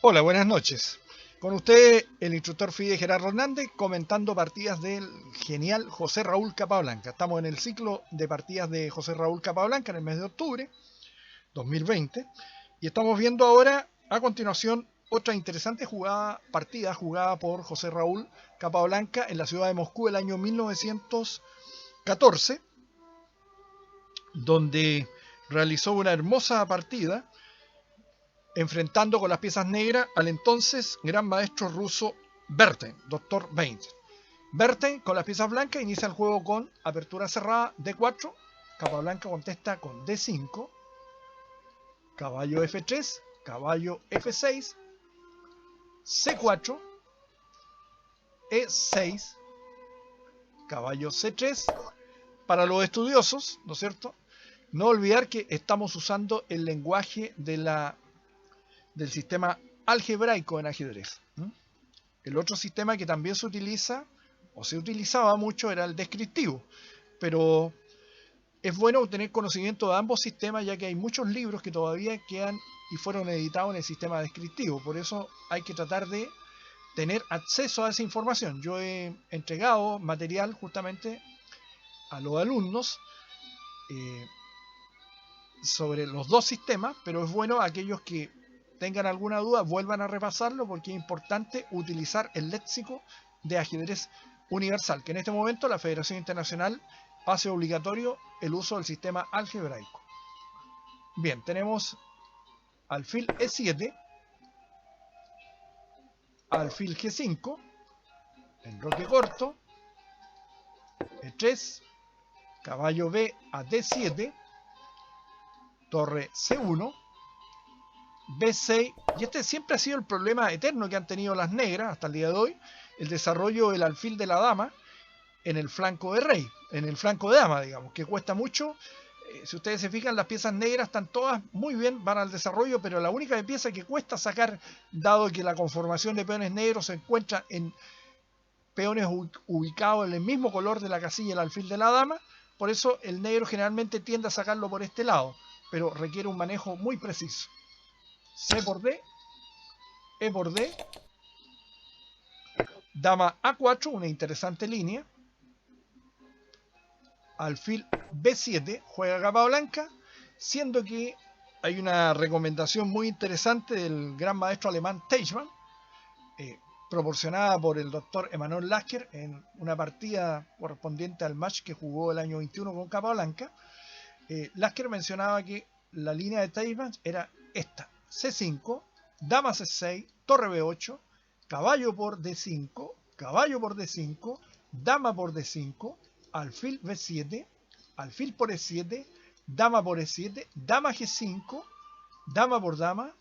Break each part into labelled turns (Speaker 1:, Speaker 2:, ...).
Speaker 1: Hola, buenas noches. Con usted, el instructor FIDE Gerardo Hernández, comentando partidas del genial José Raúl Capablanca. Estamos en el ciclo de partidas de José Raúl Capablanca en el mes de octubre 2020 y estamos viendo ahora, a continuación, otra interesante partida jugada por José Raúl Capablanca en la ciudad de Moscú el año 1914, donde realizó una hermosa partida enfrentando con las piezas negras al entonces gran maestro ruso Berten, Dr. Bain. Berten con las piezas blancas inicia el juego con apertura cerrada D4, Capablanca contesta con D5, caballo F3, caballo F6, C4, E6, caballo C3. Para los estudiosos, ¿no es cierto? No olvidar que estamos usando el lenguaje del sistema algebraico en ajedrez. El otro sistema que también se utiliza o se utilizaba mucho era el descriptivo, pero es bueno tener conocimiento de ambos sistemas, ya que hay muchos libros que todavía quedan y fueron editados en el sistema descriptivo. Por eso hay que tratar de tener acceso a esa información. Yo he entregado material justamente a los alumnos sobre los dos sistemas, pero es bueno aquellos que tengan alguna duda vuelvan a repasarlo, porque es importante utilizar el léxico de ajedrez universal, que en este momento la Federación Internacional hace obligatorio el uso del sistema algebraico. Bien, tenemos alfil E7, alfil G5, enroque corto, E3, caballo B a D7, torre C1, B6, y este siempre ha sido el problema eterno que han tenido las negras hasta el día de hoy, el desarrollo del alfil de la dama en el flanco de rey, en el flanco de dama, digamos, que cuesta mucho. Si ustedes se fijan, las piezas negras están todas muy bien, van al desarrollo, pero la única pieza que cuesta sacar, dado que la conformación de peones negros se encuentra en peones ubicados en el mismo color de la casilla del alfil de la dama, por eso el negro generalmente tiende a sacarlo por este lado, pero requiere un manejo muy preciso. C por D, E por D, dama A4, una interesante línea, alfil B7, juega Capablanca, siendo que hay una recomendación muy interesante del gran maestro alemán Teichmann, proporcionada por el doctor Emanuel Lasker en una partida correspondiente al match que jugó el año 21 con Capablanca. Lasker mencionaba que la línea de Teichmann era esta: C5, dama C6, torre B8, caballo por D5, caballo por D5, dama por D5, alfil B7, alfil por E7, dama por E7, dama G5, dama por dama,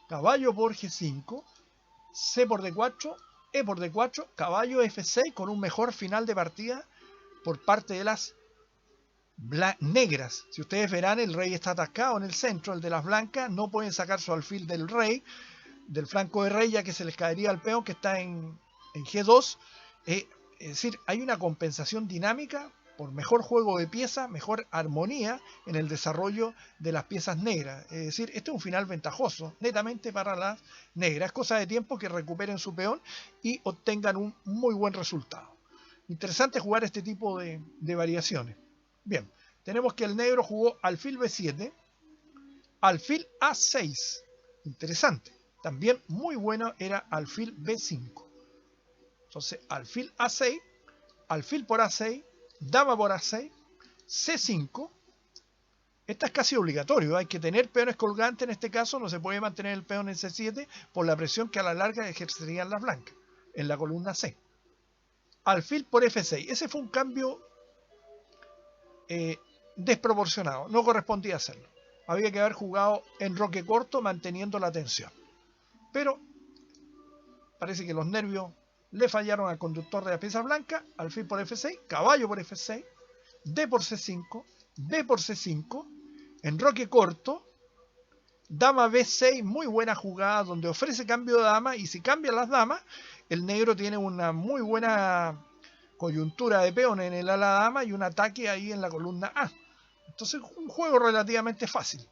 Speaker 1: caballo por G5, C por D4, E por D4, caballo F6, con un mejor final de partida por parte de las negras. Si ustedes verán, el rey está atascado en el centro, el de las blancas no pueden sacar su alfil del rey, del flanco de rey, ya que se les caería al peón que está en G2. Es decir, hay una compensación dinámica por mejor juego de piezas, mejor armonía en el desarrollo de las piezas negras. Es decir, este es un final ventajoso, netamente para las negras. Es cosa de tiempo que recuperen su peón y obtengan un muy buen resultado. Interesante jugar este tipo de variaciones. Bien, tenemos que el negro jugó alfil B7, alfil A6. Interesante. También muy bueno era alfil B5. Entonces, alfil A6, alfil por A6, dama por A6, C5. Esta es casi obligatorio, hay que tener peones colgantes en este caso, no se puede mantener el peón en C7 por la presión que a la larga ejercerían las blancas en la columna C. Alfil por F6, ese fue un cambio desproporcionado, no correspondía hacerlo. Había que haber jugado enroque corto manteniendo la tensión. Pero parece que los nervios le fallaron al conductor de la pieza blanca. Alfil por F6, caballo por F6, D por C5, D por C5, enroque corto, dama B6, muy buena jugada donde ofrece cambio de dama, y si cambian las damas, el negro tiene una muy buena coyuntura de peones en el ala dama y un ataque ahí en la columna A. Entonces, un juego relativamente fácil.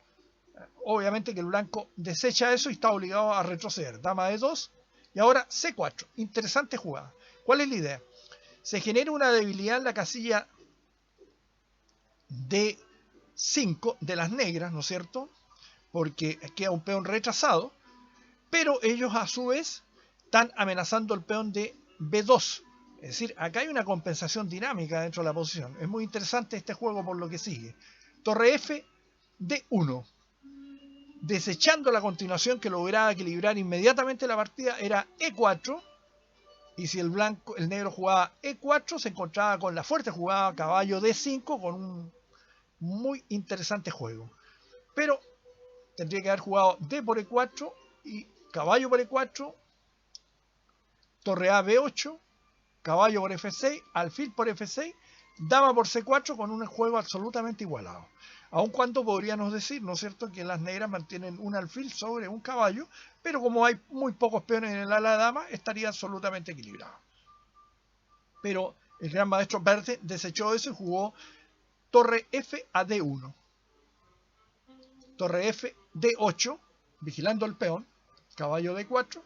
Speaker 1: Obviamente que el blanco desecha eso y está obligado a retroceder. Dama de 2 y ahora C4. Interesante jugada. ¿Cuál es la idea? Se genera una debilidad en la casilla D5 de las negras, ¿no es cierto? Porque queda un peón retrasado, pero ellos a su vez están amenazando el peón de B2. Es decir, acá hay una compensación dinámica dentro de la posición. Es muy interesante este juego por lo que sigue. Torre F, D1. Desechando la continuación que lograba equilibrar inmediatamente la partida, era E4. Y si el negro jugaba E4, se encontraba con la fuerte jugada caballo D5 con un muy interesante juego. Pero tendría que haber jugado D por E4 y caballo por E4, torre A B8, caballo por F6, alfil por F6, dama por C4 con un juego absolutamente igualado. Aun cuando podríamos decir, ¿no es cierto?, que las negras mantienen un alfil sobre un caballo, pero como hay muy pocos peones en el ala de dama, estaría absolutamente equilibrado. Pero el gran maestro verde desechó eso y jugó torre F a D1. Torre F D8, vigilando el peón, caballo D4,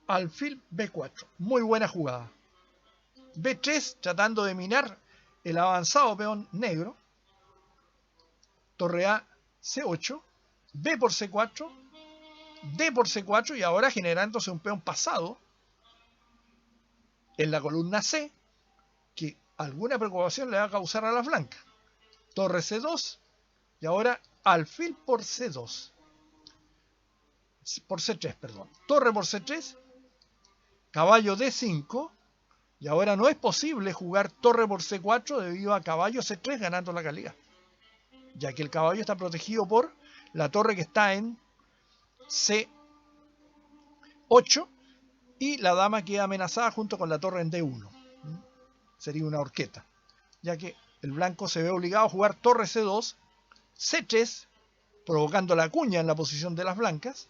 Speaker 1: alfil B4. Muy buena jugada. B3, tratando de minar el avanzado peón negro. Torre A C8, B por C4, D por C4 y ahora generándose un peón pasado en la columna C que alguna preocupación le va a causar a las blancas. Torre C2 y ahora alfil por C2. Por C3, perdón. Torre por C3, caballo D5 y ahora no es posible jugar torre por C4 debido a caballo C3 ganando la calidad, ya que el caballo está protegido por la torre que está en C8 y la dama queda amenazada junto con la torre en D1. Sería una horqueta, ya que el blanco se ve obligado a jugar torre C2, C3, provocando la cuña en la posición de las blancas,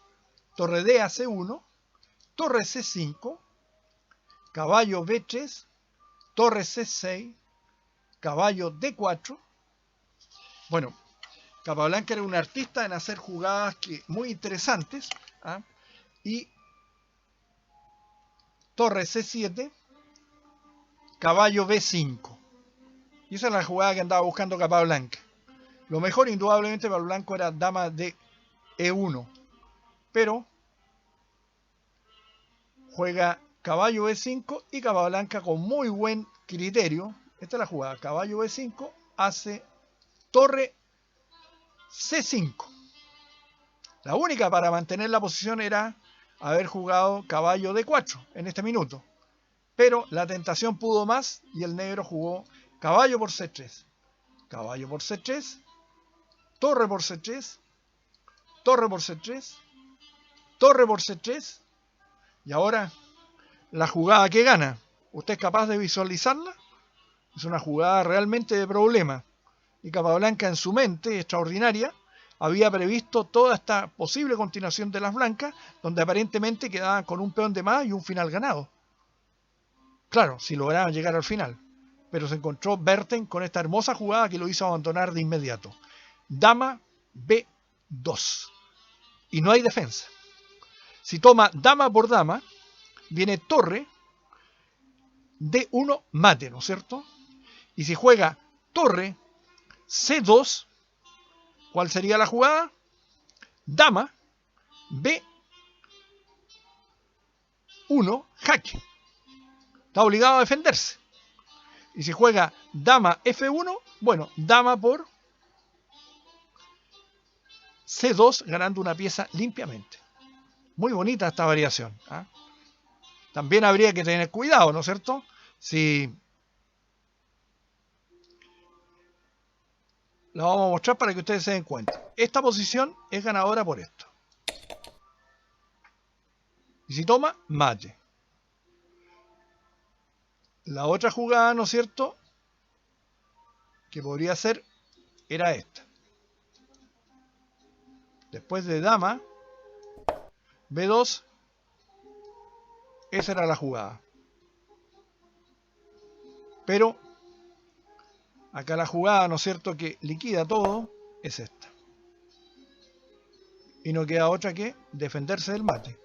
Speaker 1: torre D a C1, torre C5, caballo B3, torre C6, caballo D4. Bueno, Capablanca era un artista en hacer jugadas muy interesantes, ¿ah? Y torre C7, caballo B5. Y esa es la jugada que andaba buscando Capablanca. Lo mejor indudablemente para el blanco era dama de E1, pero juega caballo E5 y Capablanca con muy buen criterio. Esta es la jugada, caballo E5 hace torre C5. La única para mantener la posición era haber jugado caballo D4 en este minuto. Pero la tentación pudo más y el negro jugó caballo por C3. Caballo por C3. Torre por C3. Torre por C3. Torre por C3. Y ahora la jugada que gana. ¿Usted es capaz de visualizarla? Es una jugada realmente de problema. Y Capablanca en su mente extraordinaria había previsto toda esta posible continuación de las blancas, donde aparentemente quedaban con un peón de más y un final ganado. Claro, si lograban llegar al final. Pero se encontró Berten con esta hermosa jugada que lo hizo abandonar de inmediato. Dama B2. Y no hay defensa. Si toma dama por dama, viene torre D1 mate, ¿no es cierto? Y si juega torre C2, ¿cuál sería la jugada? Dama B1 jaque. Está obligado a defenderse. Y si juega dama F1, bueno, dama por C2 ganando una pieza limpiamente. Muy bonita esta variación, ¿eh? También habría que tener cuidado, ¿no es cierto? Si la vamos a mostrar para que ustedes se den cuenta. Esta posición es ganadora por esto. Y si toma, mate. La otra jugada, ¿no es cierto?, que podría ser, era esta. Después de dama B2, esa era la jugada. Pero acá la jugada, ¿no es cierto?, que liquida todo, es esta. y no queda otra que defenderse del mate.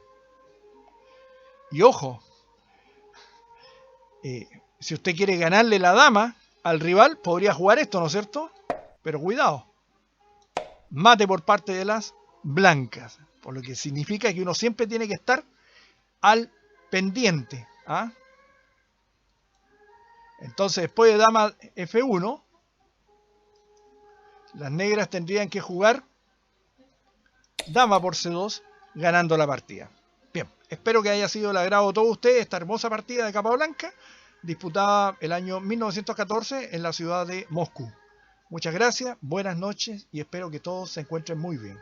Speaker 1: Y ojo, si usted quiere ganarle la dama al rival, podría jugar esto, ¿no es cierto? Pero cuidado, mate por parte de las blancas, por lo que significa que uno siempre tiene que estar al pendiente. ¿Ah? Entonces, después de dama F1, las negras tendrían que jugar dama por C2, ganando la partida. Bien, espero que haya sido del agrado de todos ustedes esta hermosa partida de capa blanca, disputada el año 1914 en la ciudad de Moscú. Muchas gracias, buenas noches y espero que todos se encuentren muy bien.